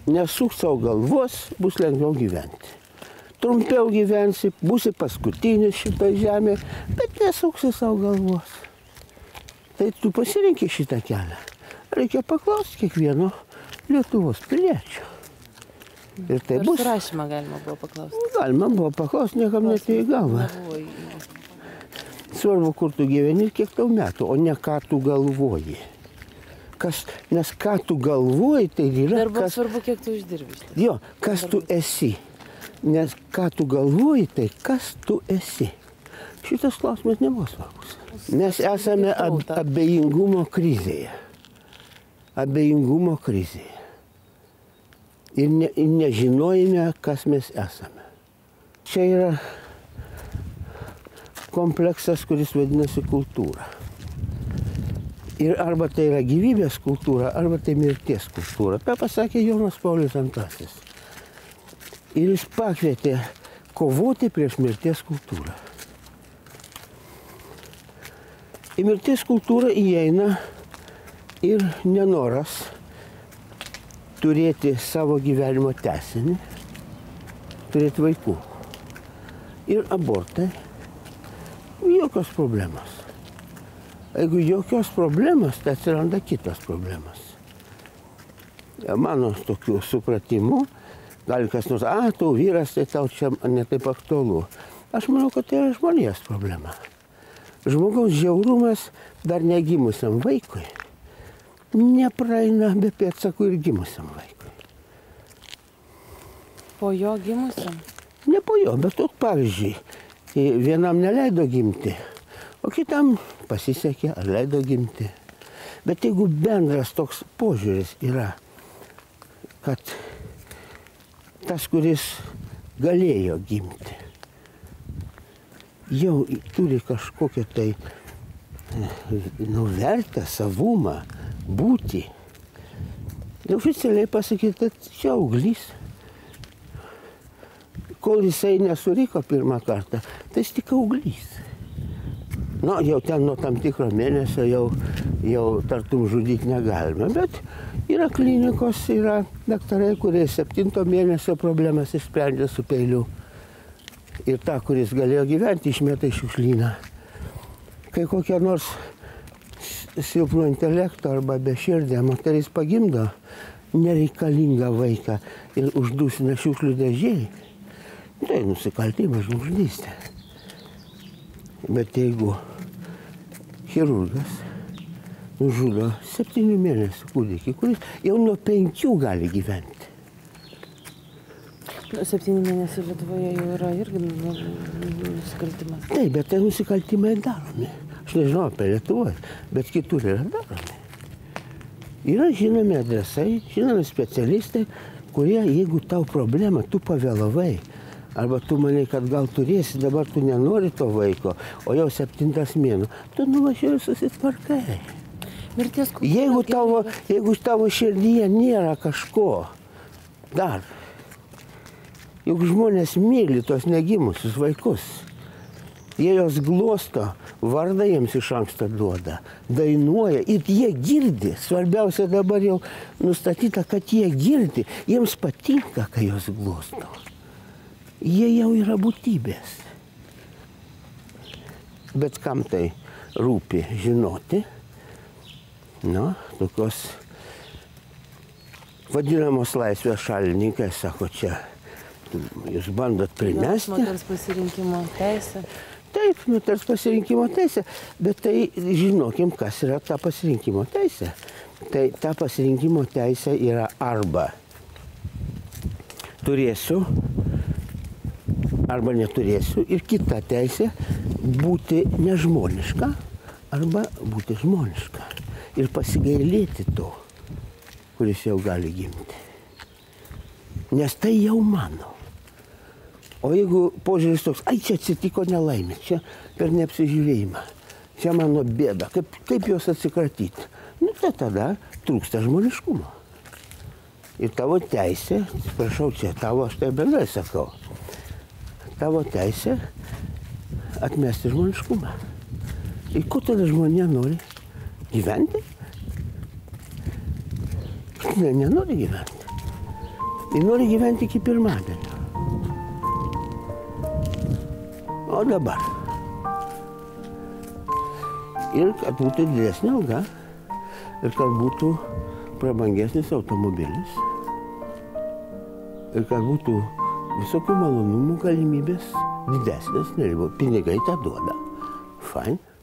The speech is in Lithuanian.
Nesuk savo galvos, bus lengviau gyventi. Trumpiau gyvensi, būsi paskutinis šitą žemę, bet nesuksi savo galvos. Tai tu pasirinki šitą kelią. Reikia paklausti kiekvieno Lietuvos piliečio. Ir tai bus. Per surašymą galima buvo paklausti. Galima buvo paklausti, niekam netėjo į galvą. Svarbu, kur tu gyveni ir kiek tau metų, o ne ką tu galvoji. Nes ką tu galvoji, tai yra... Dar buvo svarbu, kiek tu uždirbi. Jo, kas tu esi. Nes ką tu galvoji, tai kas tu esi. Šitas klausimas nebuvo svarbus. Mes esame abejingumo krizėje. Abejingumo krizėje. Ir nežinojime, kas mes esame. Čia yra kompleksas, kuris vadinasi kultūra. Ir arba tai yra gyvybės kultūra, arba tai mirties kultūra. Tai pasakė Jonas Paulius II. Ir jis pakvietė kovoti prieš mirties kultūrą. Į mirties kultūrą įeina ir nenoras turėti savo gyvenimo tęsinį, turėti vaikų. Ir abortai, jokios problemos. Jeigu jokios problemos, tai atsiranda kitos problemos. Mano tokiu supratimu, gali kas nors, tu vyras, tai tau čia netaip aktualu. Aš manau, kad tai yra žmonijos problema. Žmogaus žiaurumas dar negimusiam vaikui nepraeina be pėdsakų ir gimusiam vaikui. Po jo gimusiam? Ne po jo, bet toks pavyzdžiui. Vienam neleido gimti, o kitam pasisekė ar leido gimti. Bet jeigu bendras toks požiūris yra, kad tas, kuris galėjo gimti, jau turi kažkokią tai nuvertę savumą, būti. Oficialiai pasakyti, kad čia auglys. Kol jisai nesuriko pirmą kartą, tai jis tik auglys. Nu, jau ten nuo tam tikro mėnesio jau tartum žudyti negalime, bet yra klinikos, yra daktarai, kurie 7 mėnesio problemas išsprendžia su peiliu. Ir tą, kuris galėjo gyventi, išmeta į šiukšlyną. Kai kokia nors silpno intelekto arba beširdė moteris pagimdo nereikalingą vaiką ir uždusina šiukšlių dėžėj, tai nusikaltimas, žmogžudystė. Bet jeigu chirurgas nužudo 7 mėnesių kūdikį, kuris jau nuo 5 gali gyventi. 7 mėnesių Lietuvoje jau yra irgi nusikaltimas. Taip, bet tai nusikaltimai daromi. Aš nežinau apie Lietuvos, bet kitur yra daromi. Yra žinomi adresai, žinomi specialistai, kurie, jeigu tau problema, tu pavėlavai, arba tu manai, kad gal turėsi, dabar tu nenori to vaiko, o jau 7 mėnuo, tu nuvažiuoji susitvarkai. Jeigu tavo širdyje nėra kažko dar, juk žmonės myli tos negimusius vaikus. Jie jos glosto, vardą jiems iš anksto duoda, dainuoja ir jie girdi. Svarbiausia dabar jau nustatyta, kad jie girdi. Jiems patinka, kai jos glosto. Jie jau yra būtybės. Bet kam tai rūpi žinoti? Nu, tokios vadinamos laisvės šalininkai sako, čia jūs bandot primesti. Moters pasirinkimo teisė. Taip, moters pasirinkimo teisė, bet tai žinokim, kas yra ta pasirinkimo teisė. Tai ta pasirinkimo teisė yra arba turėsiu, arba neturėsiu, ir kita teisė būti nežmoniška, arba būti žmoniška. Ir pasigailėti to, kuris jau gali gimti. Nes tai jau mano. O jeigu požiūris toks, čia atsitiko nelaimė, čia per neapsižiūrėjimą, čia mano bėda, kaip jos atsikratyti? Nu, tai tada trūksta žmoniškumo. Ir tavo teisė, prašau, čia tavo, aš tai bendrai sakau, tavo teisė atmesti žmoniškumą. Ir ko tada žmonė nori? Gyventi? Ne, nenori gyventi. Ir nori gyventi iki pirmadienio. O dabar. Ir kad būtų didesnė alga, ir kad būtų prabangesnis automobilis, ir kad būtų visokių malonumų galimybės didesnės, negu pinigai tą duoda. Fine.